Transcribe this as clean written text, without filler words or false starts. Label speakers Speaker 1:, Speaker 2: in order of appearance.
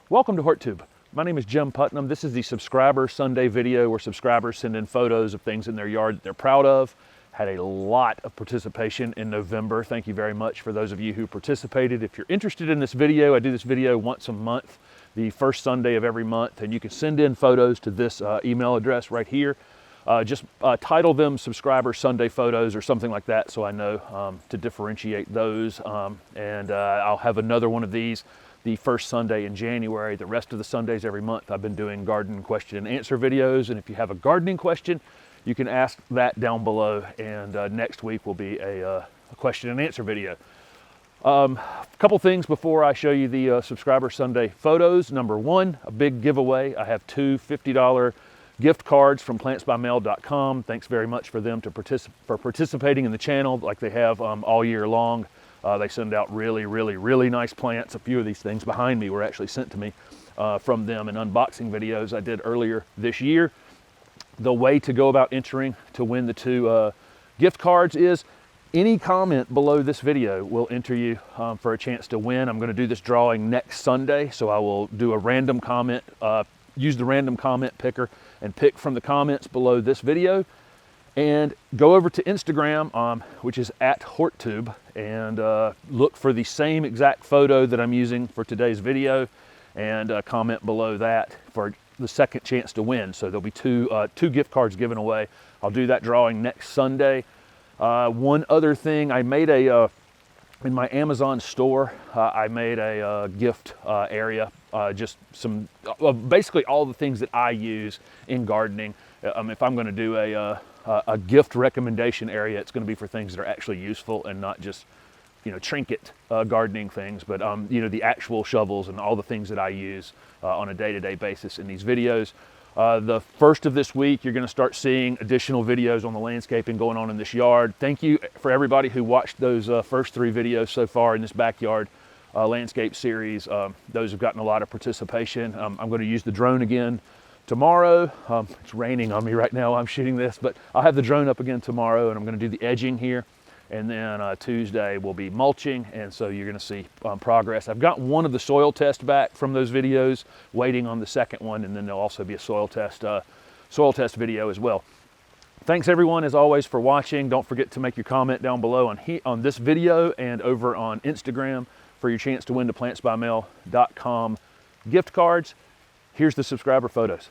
Speaker 1: Welcome to HortTube. My name is Jim Putnam. This is the Subscriber Sunday video where subscribers send in photos of things in their yard that they're proud of. Had a lot of participation in November. Thank you very much for those of you who participated. If you're interested in this video, I do this video once a month, the first Sunday of every month, and you can send in photos to this email address right here. Just title them Subscriber Sunday Photos or something like that so I know to differentiate those. And I'll have another one of these the first Sunday in January. The rest of the Sundays every month I've been doing garden question and answer videos, and if you have a gardening question, you can ask that down below, and next week will be a question and answer video. A couple things before I show you the Subscriber Sunday photos. Number one, a big giveaway. I have two $50 gift cards from plantsbymail.com. Thanks very much for them for participating in the channel like they have all year long. They send out really nice plants. A few of these things behind me were actually sent to me from them in unboxing videos I did earlier this year. The way to go about entering to win the two gift cards is any comment below this video will enter you for a chance to win. I'm going to do this drawing next Sunday, so I will do a random comment, use the random comment picker and pick from the comments below this video. And go over to Instagram, which is @HortTube, and look for the same exact photo that I'm using for today's video, and comment below that for the second chance to win. So there'll be two gift cards given away. I'll do that drawing next Sunday. One other thing, I made in my Amazon store, I made a gift area, just some, basically all the things that I use in gardening. If I'm going to do a gift recommendation area, it's going to be for things that are actually useful and not just, trinket gardening things, but the actual shovels and all the things that I use on a day-to-day basis in these videos. The first of this week, you're going to start seeing additional videos on the landscaping going on in this yard. Thank you for everybody who watched those first three videos so far in this backyard landscape series. Those have gotten a lot of participation. I'm going to use the drone again tomorrow. It's raining on me right now. I'm shooting this, but I'll have the drone up again tomorrow, and I'm going to do the edging here. And then Tuesday will be mulching, and so you're going to see progress. I've got one of the soil tests back from those videos, waiting on the second one, and then there'll also be a soil test video as well. Thanks everyone, as always, for watching. Don't forget to make your comment down below on this video and over on Instagram for your chance to win the plantsbymail.com gift cards. Here's the subscriber photos.